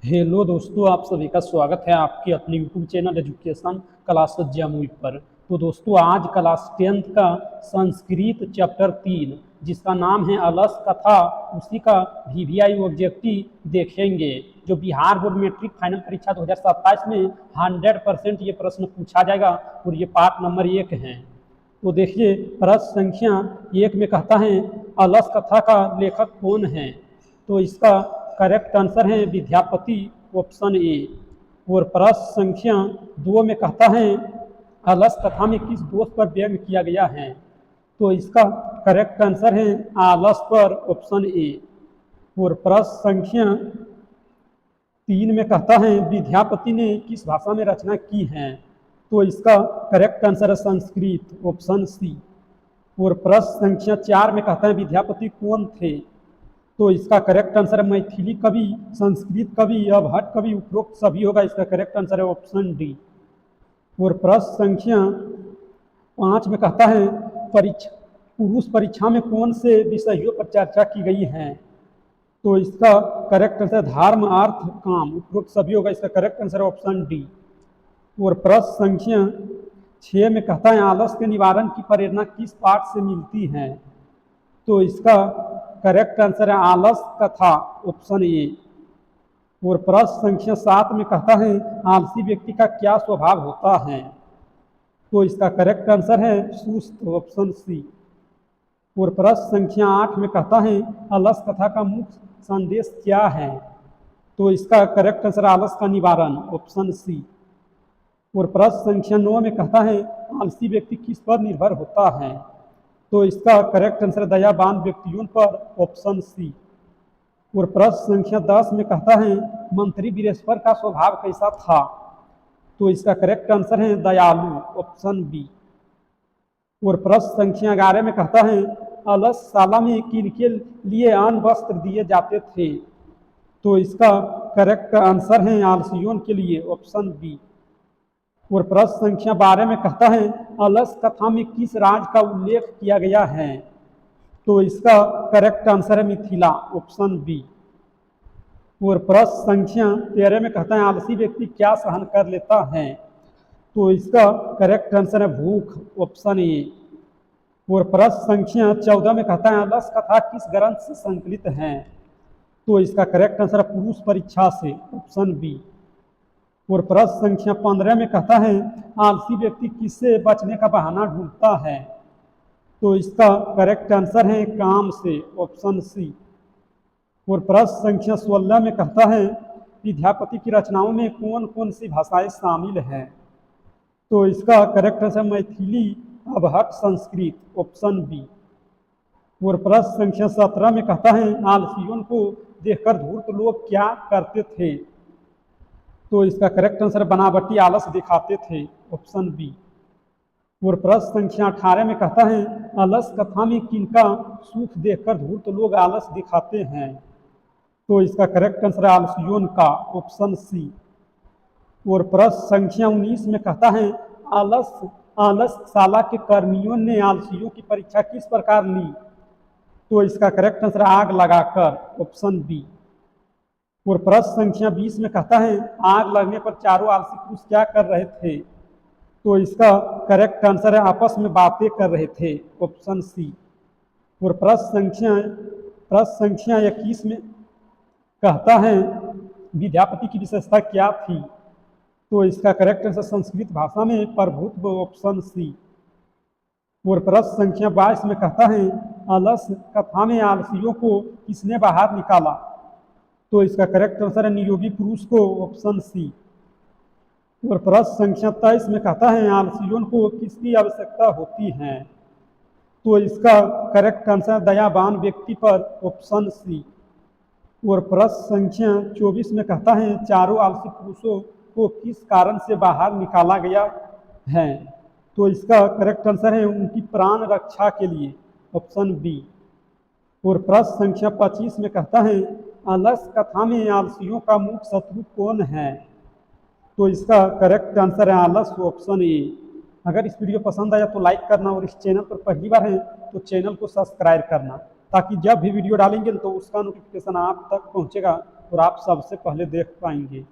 Hello दोस्तों, आप सभी का स्वागत है आपके अपने YouTube channel education class Jamui पर। तो दोस्तों, आज क्लास 10th का संस्कृत चैप्टर 3 जिसका नाम है अलस कथा, उसी का वीवीआई ऑब्जेक्टिव देखेंगे। जो बिहार बोर्ड मैट्रिक फाइनल परीक्षा 2027 में 100% ये प्रश्न पूछा जाएगा और ये पार्ट नंबर 1 है। तो देखिए, प्रश्न संख्या 1 में कहता है अलस कथा का लेखक कौन है। तो इसका करेक्ट आंसर है विद्यापति, ऑप्शन ए। और प्रश्न संख्या 2 में कहता है अलस कथा में किस दोष पर व्यंग किया गया है। तो इसका करेक्ट आंसर है आलस पर, ऑप्शन ए। और प्रश्न संख्या 3 में कहता है विद्यापति ने किस भाषा में रचना की है। तो इसका करेक्ट आंसर है संस्कृत, ऑप्शन सी। और प्रश्न संख्या 4 में कहता है विद्यापति कौन थे। तो इसका करेक्ट आंसर है मैथिली कवि, संस्कृत कवि, अवहट कवि, उपरोक्त सभी होगा। इसका करेक्ट आंसर है ऑप्शन डी। और प्रश्न संख्या 5 में कहता है परीक्षा पुरुष परीक्षा में कौन से विषयों पर चर्चा की गई है। तो इसका करेक्ट आंसर धर्म, अर्थ, काम, उपरोक्त सभी होगा। इसका करेक्ट आंसर है ऑप्शन डी। और प्रश्न संख्या 6 में कहता है आलस के निवारण की प्रेरणा किस पाठ से मिलती है। तो इसका करेक्ट आंसर है आलस कथा, ऑप्शन ए। और प्रश्न संख्या 7 में कहता है आलसी व्यक्ति का क्या स्वभाव होता है। तो इसका करेक्ट आंसर है सुस्त, ऑप्शन सी। और प्रश्न संख्या 8 में कहता है अलस कथा का मुख्य संदेश क्या है। तो इसका करेक्ट आंसर आलस का निवारण, ऑप्शन सी। और प्रश्न संख्या 9 में कहता है आलसी व्यक्ति किस पर निर्भर होता है। तो इसका करेक्ट आंसर दयावान व्यक्तियों पर, ऑप्शन सी। और प्रश्न संख्या 10 में कहता है मंत्री वीरेश्वर का स्वभाव कैसा था। तो इसका करेक्ट आंसर है दयालु, ऑप्शन बी। और प्रश्न संख्या 11 में कहता है अलसशाला में किनके लिए अन्न वस्त्र दिए जाते थे। तो इसका करेक्ट आंसर है आलसियों के लिए, ऑप्शन बी। और प्रश्न संख्या 12 में कहता है अलस कथा में किस राज्य का उल्लेख किया गया है। तो इसका करेक्ट आंसर है मिथिला, ऑप्शन बी। और प्रश्न संख्या 13 में कहता है आलसी व्यक्ति क्या सहन कर लेता है। तो इसका करेक्ट आंसर है भूख, ऑप्शन ए। और प्रश्न संख्या 14 में कहता है अलस कथा किस ग्रंथ से संकलित है। तो इसका करेक्ट आंसर है पुरुष परीक्षा से, ऑप्शन बी। और प्रश्न संख्या 15 में कहता है आलसी व्यक्ति किससे बचने का बहाना ढूंढता है। तो इसका करेक्ट आंसर है काम से, ऑप्शन सी। और प्रश्न संख्या 16 में कहता है विद्यापति की रचनाओं में कौन कौन सी भाषाएं शामिल हैं। तो इसका correct answer Maithili, Avahatta, Sanskrit, option B. और प्रश्न संख्या 17 में कहता है आलसियों को देखकर धूर्त लोग क्या करते थे। तो इसका करेक्ट आंसर बनावटी आलस दिखाते थे, ऑप्शन बी। और प्रश्न संख्या 18 में कहता है अलस कथा में किनका सुख देखकर धूर्त लोग आलस दिखाते हैं। तो इसका करेक्ट आंसर आलसियों का, ऑप्शन सी। और प्रश्न संख्या 19 में कहता है आलसशाला के कर्मियों ने आलसियों की परीक्षा किस प्रकार ली। तो इसका करेक्ट आंसर आग लगाकर, ऑप्शन बी। और प्रश्न संख्या 20 में कहता है आग लगने पर चारों आलसी पुरुष क्या कर रहे थे। तो इसका करेक्ट आंसर है आपस में बातें कर रहे थे, ऑप्शन सी। और प्रश्न संख्या 21 में कहता है विद्यापति की विशेषता क्या थी। तो इसका करेक्ट आंसर संस्कृत भाषा में प्रभुत्व, ऑप्शन सी। और प्रश्न संख्या 22 में कहता है अलस कथा में आलसियों को किसने बाहर निकाला। तो इसका करेक्ट आंसर है नियोगी पुरुष को, ऑप्शन सी। और प्रश्न संख्या 23 में कहता है आलसियों को किसकी आवश्यकता होती है। तो इसका करेक्ट आंसर दयावान व्यक्ति पर, ऑप्शन सी। और प्रश्न संख्या 24 में कहता है चारों आलसी पुरुषों को किस कारण से बाहर निकाला गया है। तो इसका करेक्ट आंसर है उनकी प्राण रक्षा के लिए, ऑप्शन बी। और प्रश्न संख्या 25 में कहता है अलस कथा में आलसियों का मुख्य शत्रु कौन है। तो इसका करेक्ट आंसर है आलस, ऑप्शन ए। अगर इस वीडियो पसंद आया तो लाइक करना और इस चैनल पर पहली बार है तो चैनल को सब्सक्राइब करना, ताकि जब भी वीडियो डालेंगे तो उसका नोटिफिकेशन आप तक पहुंचेगा। और आप सबसे पहले देख पाएंगे।